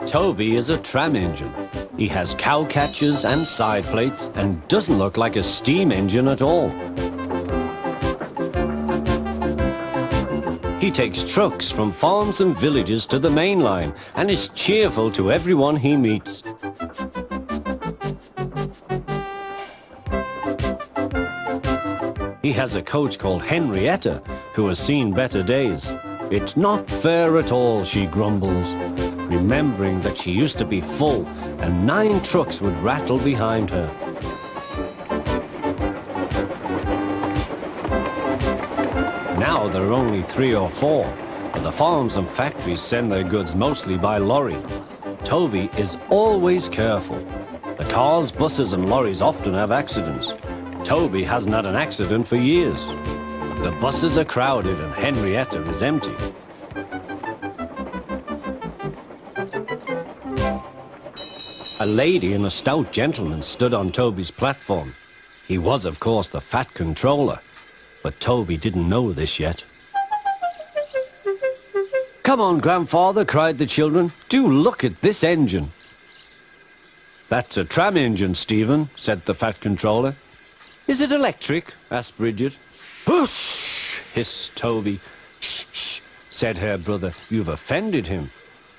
Toby is a tram engine. He has cow catchers and side plates and doesn't look like a steam engine at all. He takes trucks from farms and villages to the main line and is cheerful to everyone he meets. He has a coach called Henrietta, who has seen better days. "It's not fair at all," she grumbles, remembering that she used to be full and 9 trucks would rattle behind her. Now there are only 3 or 4, but the farms and factories send their goods mostly by lorry. Toby is always careful. The cars, buses and lorries often have accidents. Toby hasn't had an accident for years. The buses are crowded and Henrietta is empty. A lady and a stout gentleman stood on Toby's platform. He was, of course, the Fat Controller, but Toby didn't know this yet. "Come on, Grandfather," cried the children. "Do look at this engine." "That's a tram engine, Stephen," said the Fat Controller. "Is it electric?" asked Bridget. "Hush!" hissed Toby. "Shh, shh," said her brother. "You've offended him."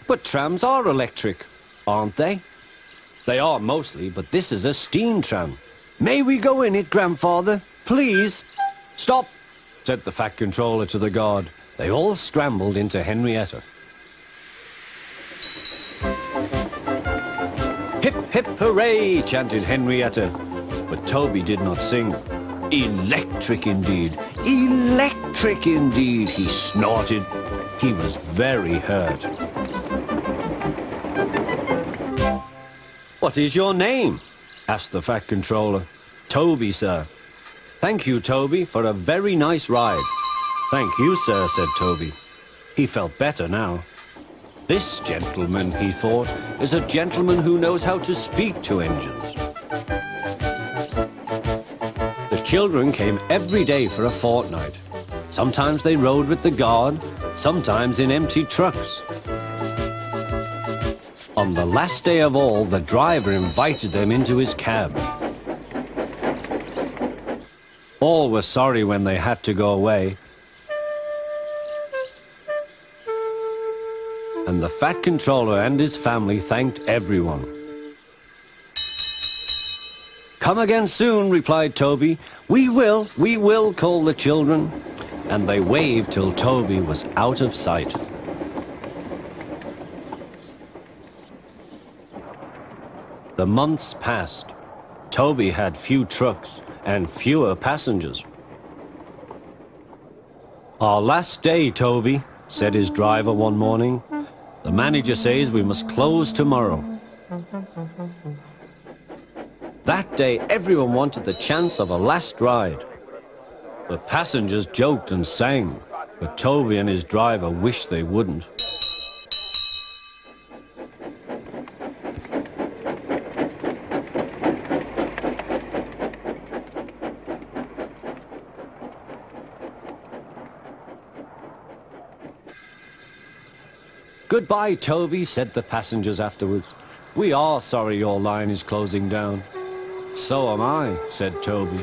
"But trams are electric, aren't they?" "They are mostly, but this is a steam tram." "May we go in it, Grandfather? Please?" "Stop," said the Fat Controller to the guard. They all scrambled into Henrietta. "Hip, hip, hooray!" chanted Henrietta. But Toby did not sing. "Electric indeed! Electric indeed!" he snorted. He was very hurt. "What is your name?" asked the Fat Controller. "Toby, sir." "Thank you, Toby, for a very nice ride." "Thank you, sir," said Toby. He felt better now. This gentleman, he thought, is a gentleman who knows how to speak to engines. The children came every day for a fortnight. Sometimes they rode with the guard, sometimes in empty trucks. On the last day of all, the driver invited them into his cab. All were sorry when they had to go away. And the Fat Controller and his family thanked everyone. "Come again soon," replied Toby. We will," called the children. And they waved till Toby was out of sight. The months passed. Toby had few trucks and fewer passengers. "Our last day, Toby," said his driver one morning. "The manager says we must close tomorrow." That day, everyone wanted the chance of a last ride. The passengers joked and sang, but Toby and his driver wished they wouldn't. "Goodbye, Toby," said the passengers afterwards. "We are sorry your line is closing down." "So am I," said Toby.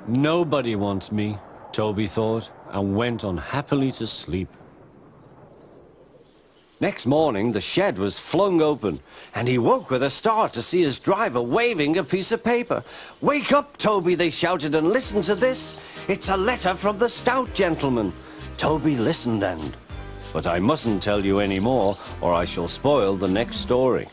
Nobody wants me, Toby thought, and went unhappily to sleep. Next morning, the shed was flung open, and he woke with a start to see his driver waving a piece of paper. "Wake up, Toby," they shouted, "and listen to this. It's a letter from the Stout Gentleman." Toby listened but I mustn't tell you any more, or I shall spoil the next story.